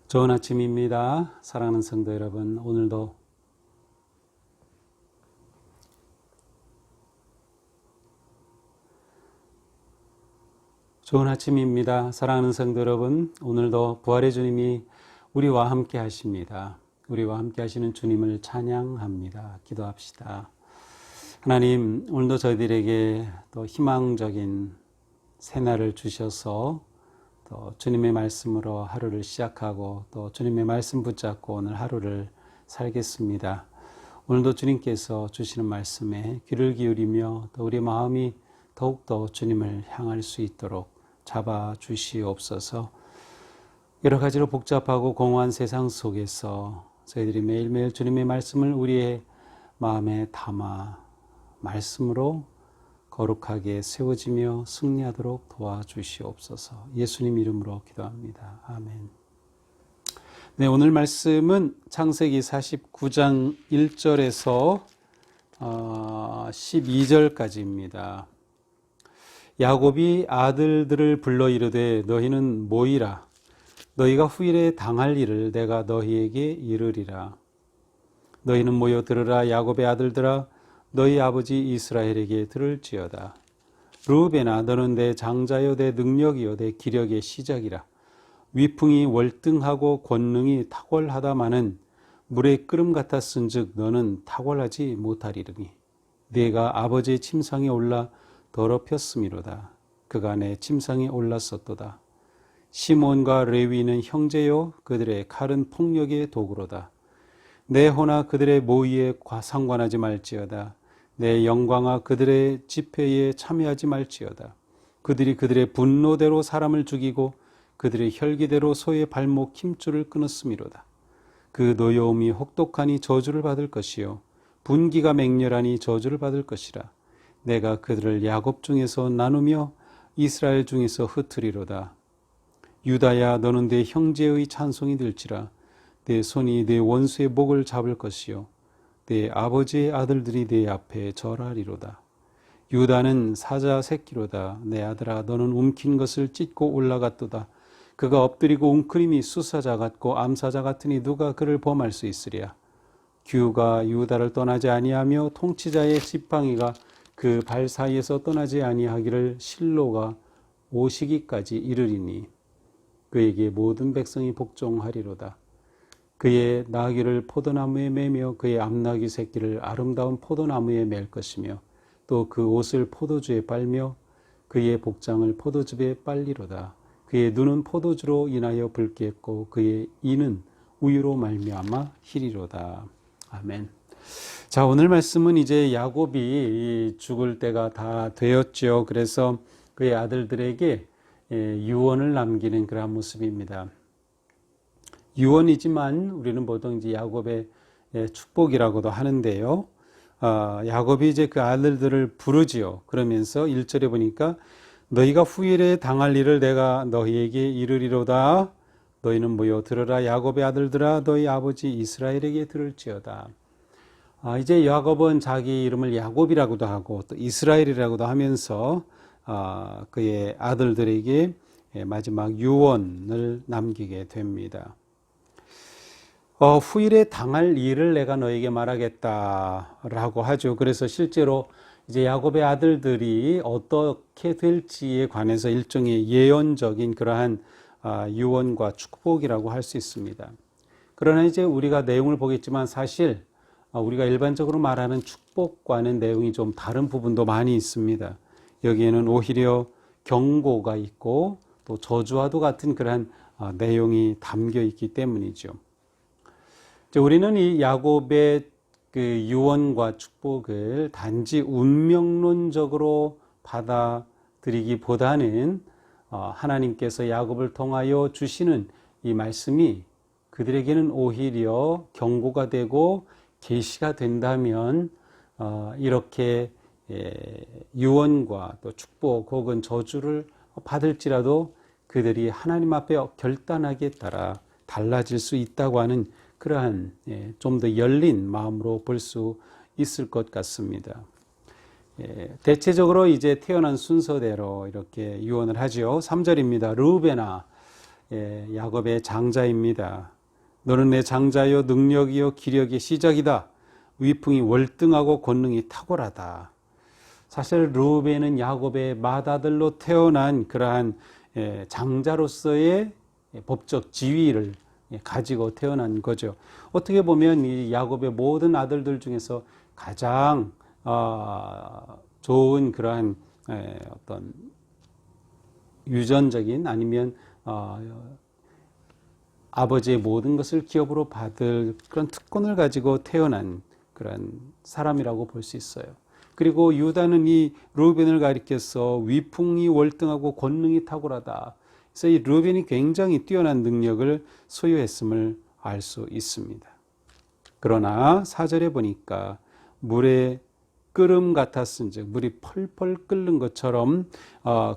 좋은 아침입니다. 사랑하는 성도 여러분, 오늘도 좋은 아침입니다. 사랑하는 성도 여러분, 오늘도 부활의 주님이 우리와 함께 하십니다. 우리와 함께 하시는 주님을 찬양합니다. 기도합시다. 하나님, 오늘도 저희들에게 또 희망적인 새날을 주셔서 또 주님의 말씀으로 하루를 시작하고 또 주님의 말씀 붙잡고 오늘 하루를 살겠습니다. 오늘도 주님께서 주시는 말씀에 귀를 기울이며 또 우리 마음이 더욱더 주님을 향할 수 있도록 잡아주시옵소서. 여러 가지로 복잡하고 공허한 세상 속에서 저희들이 매일매일 주님의 말씀을 우리의 마음에 담아 말씀으로 거룩하게 세워지며 승리하도록 도와주시옵소서. 예수님 이름으로 기도합니다. 아멘. 네, 오늘 말씀은 창세기 49장 1절에서 12절까지입니다. 야곱이 아들들을 불러 이르되 너희는 모이라. 너희가 후일에 당할 일을 내가 너희에게 이르리라. 너희는 모여 들으라. 야곱의 아들들아, 너희 아버지 이스라엘에게 들을지어다. 르우벤아, 너는 내 장자요 내 능력이요 내 기력의 시작이라. 위풍이 월등하고 권능이 탁월하다마는 물의 끓음 같았은즉 너는 탁월하지 못하리니 네가 아버지의 침상에 올라 더럽혔음이로다. 그가 내 침상에 올랐었도다. 시몬과 레위는 형제요 그들의 칼은 폭력의 도구로다. 내 호나 그들의 모의에 상관하지 말지어다. 내 영광아 그들의 집회에 참여하지 말지어다. 그들이 그들의 분노대로 사람을 죽이고 그들의 혈기대로 소의 발목 힘줄을 끊었음이로다. 그 노여움이 혹독하니 저주를 받을 것이요 분기가 맹렬하니 저주를 받을 것이라. 내가 그들을 야곱 중에서 나누며 이스라엘 중에서 흩으리로다. 유다야, 너는 내 형제의 찬송이 될지라. 내 손이 내 원수의 목을 잡을 것이요 내 아버지의 아들들이 내 앞에 절하리로다. 유다는 사자 새끼로다. 내 아들아, 너는 움킨 것을 찢고 올라갔도다. 그가 엎드리고 웅크림이 수사자 같고 암사자 같으니 누가 그를 범할 수 있으랴. 규가 유다를 떠나지 아니하며 통치자의 지팡이가 그 발 사이에서 떠나지 아니하기를 실로가 오시기까지 이르리니 그에게 모든 백성이 복종하리로다. 그의 나귀를 포도나무에 매며 그의 암나귀 새끼를 아름다운 포도나무에 맬 것이며 또 그 옷을 포도주에 빨며 그의 복장을 포도즙에 빨리로다. 그의 눈은 포도주로 인하여 붉겠고 그의 이는 우유로 말미암아 희리로다. 아멘. 자, 오늘 말씀은 이제 야곱이 죽을 때가 다 되었죠. 그래서 그의 아들들에게 유언을 남기는 그러한 모습입니다. 유언이지만 우리는 보통 이제 야곱의 축복이라고도 하는데요. 야곱이 이제 그 아들들을 부르지요. 그러면서 1절에 보니까 너희가 후일에 당할 일을 내가 너희에게 이르리로다. 너희는 모여 들으라. 야곱의 아들들아, 너희 아버지 이스라엘에게 들을지어다. 이제 야곱은 자기 이름을 야곱이라고도 하고 또 이스라엘이라고도 하면서 그의 아들들에게 마지막 유언을 남기게 됩니다. 후일에 당할 일을 내가 너에게 말하겠다라고 하죠. 그래서 실제로 이제 야곱의 아들들이 어떻게 될지에 관해서 일종의 예언적인 그러한 유언과 축복이라고 할 수 있습니다. 그러나 이제 우리가 내용을 보겠지만 사실 우리가 일반적으로 말하는 축복과는 내용이 좀 다른 부분도 많이 있습니다. 여기에는 오히려 경고가 있고 또 저주와도 같은 그러한 내용이 담겨 있기 때문이죠. 우리는 이 야곱의 그 유언과 축복을 단지 운명론적으로 받아들이기보다는 하나님께서 야곱을 통하여 주시는 이 말씀이 그들에게는 오히려 경고가 되고 계시가 된다면 이렇게 유언과 또 축복 혹은 저주를 받을지라도 그들이 하나님 앞에 결단하기에 따라 달라질 수 있다고 하는 그러한 좀 더 열린 마음으로 볼 수 있을 것 같습니다. 대체적으로 이제 태어난 순서대로 이렇게 유언을 하죠. 3절입니다. 르우벤아, 야곱의 장자입니다. 너는 내 장자요 능력이요 기력의 시작이다. 위풍이 월등하고 권능이 탁월하다. 사실 르우벤은 야곱의 맏아들로 태어난 그러한 장자로서의 법적 지위를 가지고 태어난 거죠. 어떻게 보면 이 야곱의 모든 아들들 중에서 가장 좋은 그러한 어떤 유전적인 아니면 아버지의 모든 것을 기업으로 받을 그런 특권을 가지고 태어난 그런 사람이라고 볼 수 있어요. 그리고 유다는 이 르우벤을 가리켜서 위풍이 월등하고 권능이 탁월하다. 그래서 이 르우벤이 굉장히 뛰어난 능력을 소유했음을 알 수 있습니다. 그러나 4절에 보니까 물에 끓음 같았은즉 물이 펄펄 끓는 것처럼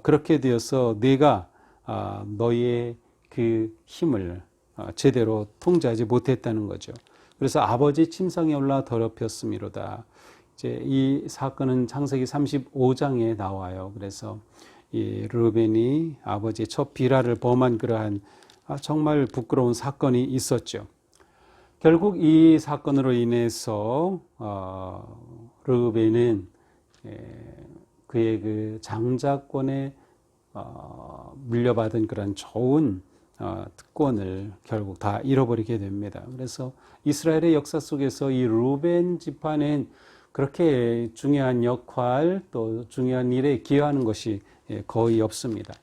그렇게 되어서 내가 너의 그 힘을 제대로 통제하지 못했다는 거죠. 그래서 아버지 침상에 올라 더럽혔음이로다. 이제 이 사건은 창세기 35장에 나와요. 그래서 이 르우벤이 아버지의 첫 비라를 범한 그러한 정말 부끄러운 사건이 있었죠. 결국 이 사건으로 인해서 르우벤은 그의 그 장자권에 물려받은 그런 좋은 특권을 결국 다 잃어버리게 됩니다. 그래서 이스라엘의 역사 속에서 이 르우벤 지파는 그렇게 중요한 역할 또 중요한 일에 기여하는 것이 거의 없습니다.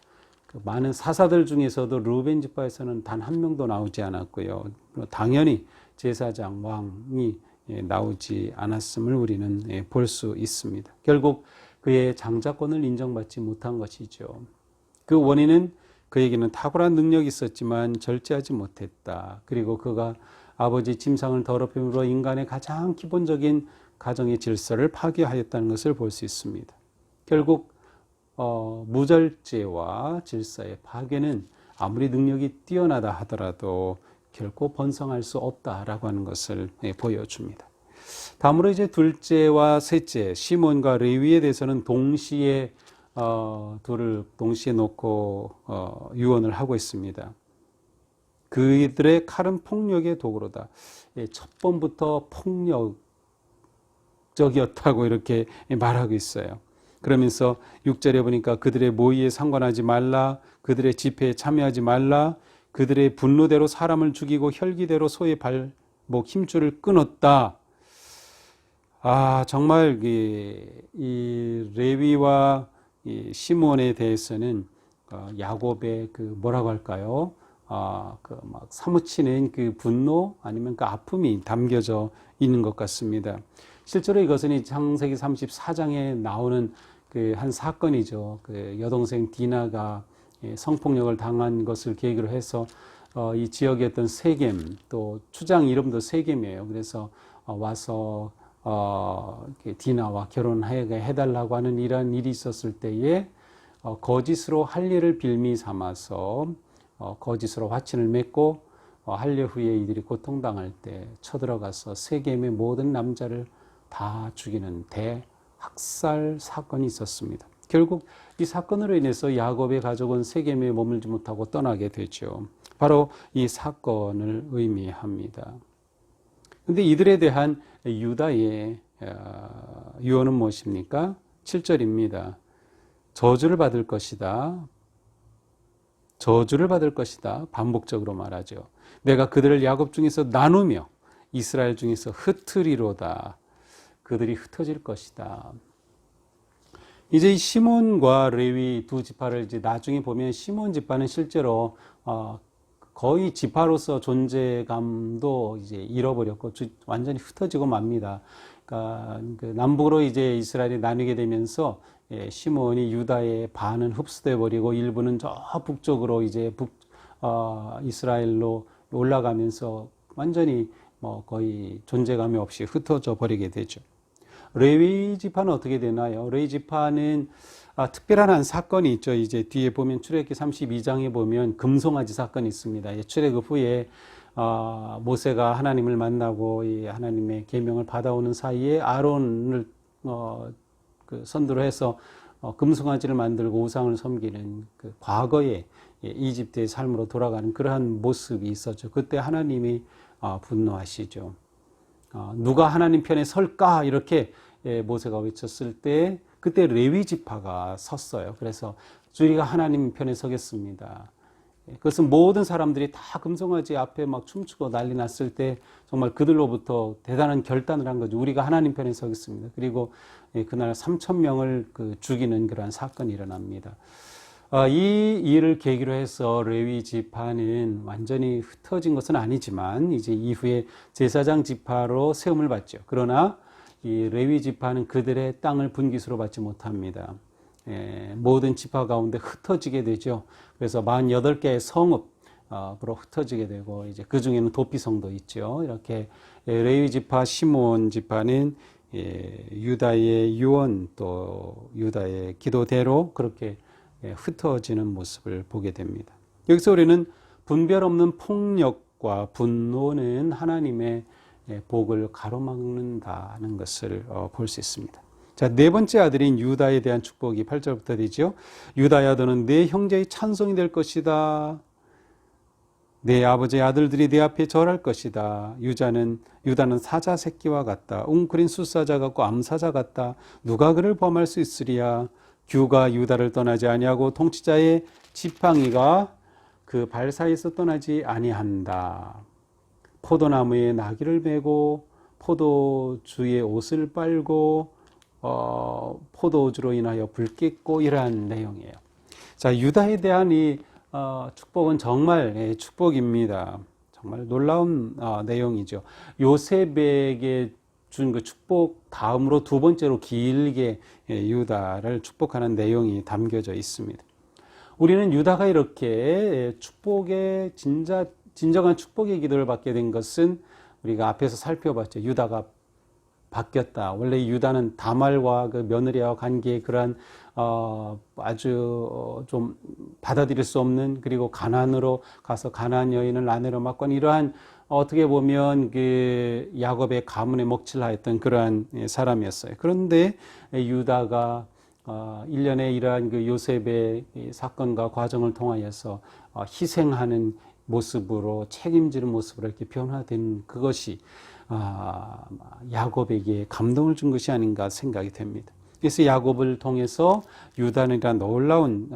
그 많은 사사들 중에서도 르우벤 지파에서는 단 한 명도 나오지 않았고요. 당연히 제사장 왕이 나오지 않았음을 우리는 볼 수 있습니다. 결국 그의 장자권을 인정받지 못한 것이죠. 그 원인은 그에게는 탁월한 능력이 있었지만 절제하지 못했다. 그리고 그가 아버지 침상을 더럽힘으로 인간의 가장 기본적인 가정의 질서를 파괴하였다는 것을 볼 수 있습니다. 결국 무절제와 질서의 파괴는 아무리 능력이 뛰어나다 하더라도 결코 번성할 수 없다라고 하는 것을 보여줍니다. 다음으로 이제 둘째와 셋째 시몬과 레위에 대해서는 동시에 둘을 동시에 놓고 유언을 하고 있습니다. 그들의 칼은 폭력의 도구로다. 첫 번부터 폭력적이었다고 이렇게 말하고 있어요. 그러면서 6절에 보니까 그들의 모의에 상관하지 말라, 그들의 집회에 참여하지 말라, 그들의 분노대로 사람을 죽이고 혈기대로 소의 발목 힘줄을 끊었다. 정말 이 레위와 이 시몬에 대해서는 야곱의 그 뭐라고 할까요? 그 막 사무치는 그 분노 아니면 그 아픔이 담겨져 있는 것 같습니다. 실제로 이것은 이 창세기 34장에 나오는 그 한 사건이죠. 그 여동생 디나가 성폭력을 당한 것을 계기로 해서 이 지역의 어떤 세겜, 또 추장 이름도 세겜이에요. 그래서 와서 디나와 결혼하게 해달라고 하는 이러한 일이 있었을 때에 거짓으로 할례를 빌미 삼아서 거짓으로 화친을 맺고 할례 후에 이들이 고통당할 때 쳐들어가서 세겜의 모든 남자를 다 죽이는 대학살 사건이 있었습니다. 결국 이 사건으로 인해서 야곱의 가족은 세겜에 머물지 못하고 떠나게 되죠. 바로 이 사건을 의미합니다. 그런데 이들에 대한 유다의 유언은 무엇입니까? 7절입니다. 저주를 받을 것이다. 저주를 받을 것이다. 반복적으로 말하죠. 내가 그들을 야곱 중에서 나누며 이스라엘 중에서 흩으리로다. 그들이 흩어질 것이다. 이제 이 시몬과 레위 두 지파를 이제 나중에 보면 시몬 지파는 실제로 거의 지파로서 존재감도 이제 잃어버렸고 완전히 흩어지고 맙니다. 그러니까 그 남북으로 이제 이스라엘이 나뉘게 되면서 시몬이 유다의 반은 흡수돼 버리고 일부는 저 북쪽으로 이제 이스라엘로 올라가면서 완전히 뭐 거의 존재감이 없이 흩어져 버리게 되죠. 레위 지파는 어떻게 되나요? 레위 지파는 특별한 한 사건이 있죠. 이제 뒤에 보면 출애굽기 32장에 보면 금송아지 사건이 있습니다. 출애굽 후에 모세가 하나님을 만나고 이 하나님의 계명을 받아오는 사이에 아론을 그 선두로 해서 금송아지를 만들고 우상을 섬기는 그 과거의 이집트의 삶으로 돌아가는 그러한 모습이 있었죠. 그때 하나님이 분노하시죠. 누가 하나님 편에 설까? 이렇게 모세가 외쳤을 때 그때 레위 지파가 섰어요. 그래서 우리가 하나님 편에 서겠습니다. 그것은 모든 사람들이 다 금송아지 앞에 막 춤추고 난리 났을 때 정말 그들로부터 대단한 결단을 한 거죠. 우리가 하나님 편에 서겠습니다. 그리고 그날 3,000명을 죽이는 그러한 사건이 일어납니다. 이 일을 계기로 해서 레위 지파는 완전히 흩어진 것은 아니지만 이제 이후에 제사장 지파로 세움을 받죠. 그러나 이 레위 지파는 그들의 땅을 분깃으로 받지 못합니다. 모든 지파 가운데 흩어지게 되죠. 그래서 48개의 성읍으로 흩어지게 되고 이제 그 중에는 도피성도 있죠. 이렇게 레위 지파, 시몬 지파는 유다의 유언 또 유다의 기도대로 그렇게 흩어지는 모습을 보게 됩니다. 여기서 우리는 분별 없는 폭력과 분노는 하나님의 복을 가로막는다는 것을 볼 수 있습니다. 자, 네 번째 아들인 유다에 대한 축복이 8절부터 되죠. 유다야, 너는 내 형제의 찬송이 될 것이다. 내 아버지의 아들들이 내 앞에 절할 것이다. 유다는 사자 새끼와 같다. 웅크린 숫사자 같고 암사자 같다. 누가 그를 범할 수 있으리야. 규가 유다를 떠나지 아니하고 통치자의 지팡이가 그 발 사이에서 떠나지 아니한다. 포도나무에 나귀를 메고 포도주의 옷을 빨고 포도주로 인하여 불 깼고 이러한 내용이에요. 자, 유다에 대한 이 축복은 정말 축복입니다. 정말 놀라운 내용이죠. 요셉에게 준 그 축복 다음으로 두 번째로 길게 유다를 축복하는 내용이 담겨져 있습니다. 우리는 유다가 이렇게 축복의 진정한 축복의 기도를 받게 된 것은 우리가 앞에서 살펴봤죠. 유다가 바뀌었다. 원래 유다는 다말과 그 며느리와 관계의 그러한 아주 좀 받아들일 수 없는, 그리고 가나안으로 가서 가나안 여인을 아내로 맞고 이러한 어떻게 보면 그 야곱의 가문에 먹칠하였던 그러한 사람이었어요. 그런데 유다가 일련의 이러한 그 요셉의 사건과 과정을 통하여서 희생하는 모습으로, 책임지는 모습으로 이렇게 변화된 그것이 야곱에게 감동을 준 것이 아닌가 생각이 됩니다. 그래서 야곱을 통해서 유다는 놀라운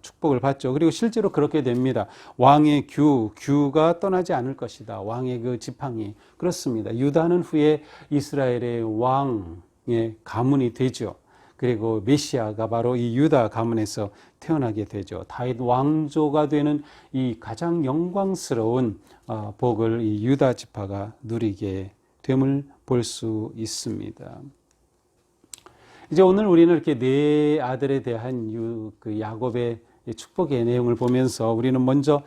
축복을 받죠. 그리고 실제로 그렇게 됩니다. 왕의 규가 떠나지 않을 것이다. 왕의 그 지팡이. 그렇습니다. 유다는 후에 이스라엘의 왕의 가문이 되죠. 그리고 메시아가 바로 이 유다 가문에서 태어나게 되죠. 다윗 왕조가 되는 이 가장 영광스러운 복을 이 유다 지파가 누리게 됨을 볼 수 있습니다. 이제 오늘 우리는 이렇게 네 아들에 대한 그 야곱의 축복의 내용을 보면서 우리는 먼저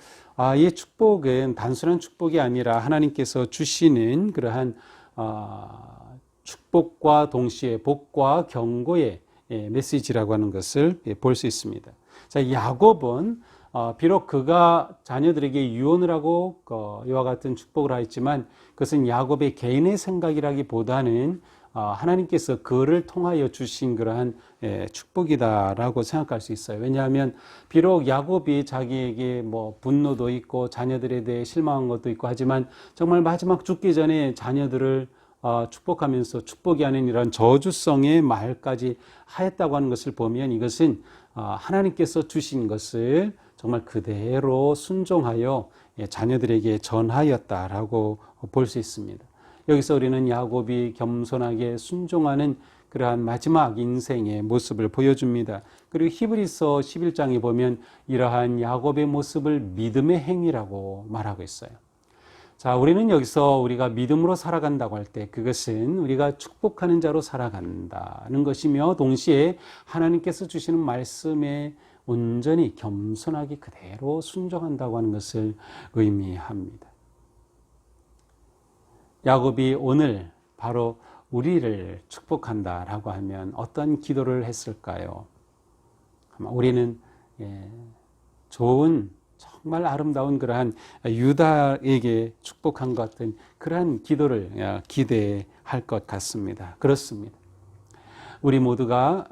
이 축복은 단순한 축복이 아니라 하나님께서 주시는 그러한 축복과 동시에 복과 경고의 메시지라고 하는 것을 볼 수 있습니다. 자, 야곱은 비록 그가 자녀들에게 유언을 하고 이와 같은 축복을 하였지만 그것은 야곱의 개인의 생각이라기보다는 하나님께서 그를 통하여 주신 그러한 축복이다라고 생각할 수 있어요. 왜냐하면 비록 야곱이 자기에게 뭐 분노도 있고 자녀들에 대해 실망한 것도 있고 하지만 정말 마지막 죽기 전에 자녀들을 축복하면서 축복이 아닌 이런 저주성의 말까지 하였다고 하는 것을 보면 이것은 하나님께서 주신 것을 정말 그대로 순종하여 자녀들에게 전하였다라고 볼 수 있습니다. 여기서 우리는 야곱이 겸손하게 순종하는 그러한 마지막 인생의 모습을 보여줍니다. 그리고 히브리서 11장에 보면 이러한 야곱의 모습을 믿음의 행위라고 말하고 있어요. 자, 우리는 여기서 우리가 믿음으로 살아간다고 할 때 그것은 우리가 축복하는 자로 살아간다는 것이며 동시에 하나님께서 주시는 말씀에 온전히 겸손하게 그대로 순종한다고 하는 것을 의미합니다. 야곱이 오늘 바로 우리를 축복한다라고 하면 어떤 기도를 했을까요? 아마 우리는 좋은 정말 아름다운 그러한 유다에게 축복한 것 같은 그러한 기도를 기대할 것 같습니다. 그렇습니다. 우리 모두가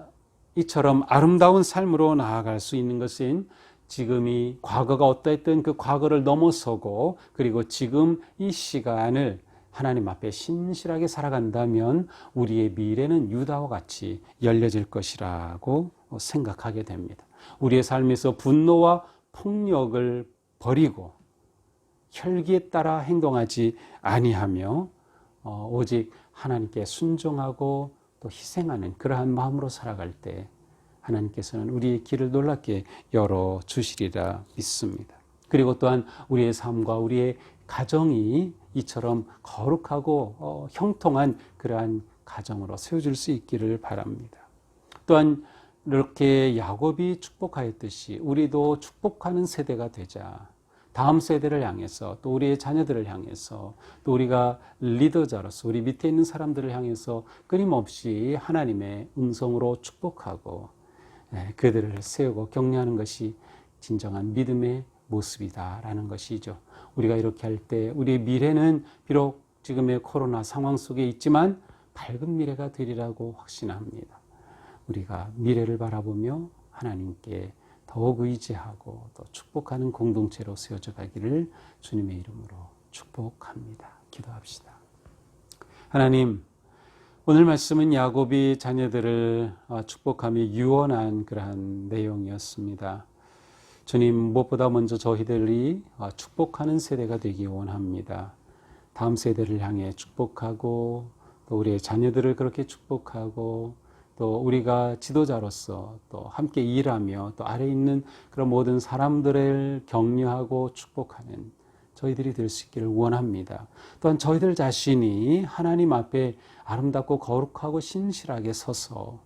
이처럼 아름다운 삶으로 나아갈 수 있는 것은 지금이 과거가 어떠했든 그 과거를 넘어서고 그리고 지금 이 시간을 하나님 앞에 신실하게 살아간다면 우리의 미래는 유다와 같이 열려질 것이라고 생각하게 됩니다. 우리의 삶에서 분노와 폭력을 버리고 혈기에 따라 행동하지 아니하며 오직 하나님께 순종하고 또 희생하는 그러한 마음으로 살아갈 때 하나님께서는 우리의 길을 놀랍게 열어주시리라 믿습니다. 그리고 또한 우리의 삶과 우리의 가정이 이처럼 거룩하고 형통한 그러한 가정으로 세워질 수 있기를 바랍니다. 또한 이렇게 야곱이 축복하였듯이 우리도 축복하는 세대가 되자. 다음 세대를 향해서 또 우리의 자녀들을 향해서 또 우리가 리더자로서 우리 밑에 있는 사람들을 향해서 끊임없이 하나님의 음성으로 축복하고 그들을 세우고 격려하는 것이 진정한 믿음의 모습이다라는 것이죠. 우리가 이렇게 할 때 우리의 미래는 비록 지금의 코로나 상황 속에 있지만 밝은 미래가 되리라고 확신합니다. 우리가 미래를 바라보며 하나님께 더욱 의지하고 또 축복하는 공동체로 세워져 가기를 주님의 이름으로 축복합니다. 기도합시다. 하나님, 오늘 말씀은 야곱이 자녀들을 축복하며 유언한 그러한 내용이었습니다. 주님, 무엇보다 먼저 저희들이 축복하는 세대가 되기 원합니다. 다음 세대를 향해 축복하고 또 우리의 자녀들을 그렇게 축복하고 또 우리가 지도자로서 또 함께 일하며 또 아래 있는 그런 모든 사람들을 격려하고 축복하는 저희들이 될 수 있기를 원합니다. 또한 저희들 자신이 하나님 앞에 아름답고 거룩하고 신실하게 서서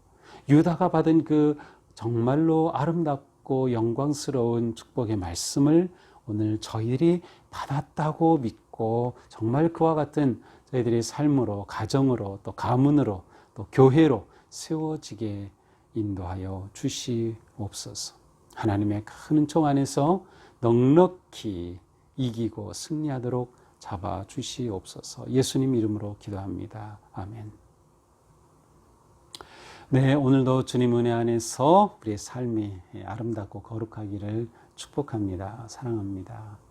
유다가 받은 그 정말로 아름답고 영광스러운 축복의 말씀을 오늘 저희들이 받았다고 믿고 정말 그와 같은 저희들의 삶으로, 가정으로, 또 가문으로, 또 교회로 세워지게 인도하여 주시옵소서. 하나님의 큰 은총 안에서 넉넉히 이기고 승리하도록 잡아 주시옵소서. 예수님 이름으로 기도합니다. 아멘. 네, 오늘도 주님 은혜 안에서 우리의 삶이 아름답고 거룩하기를 축복합니다. 사랑합니다.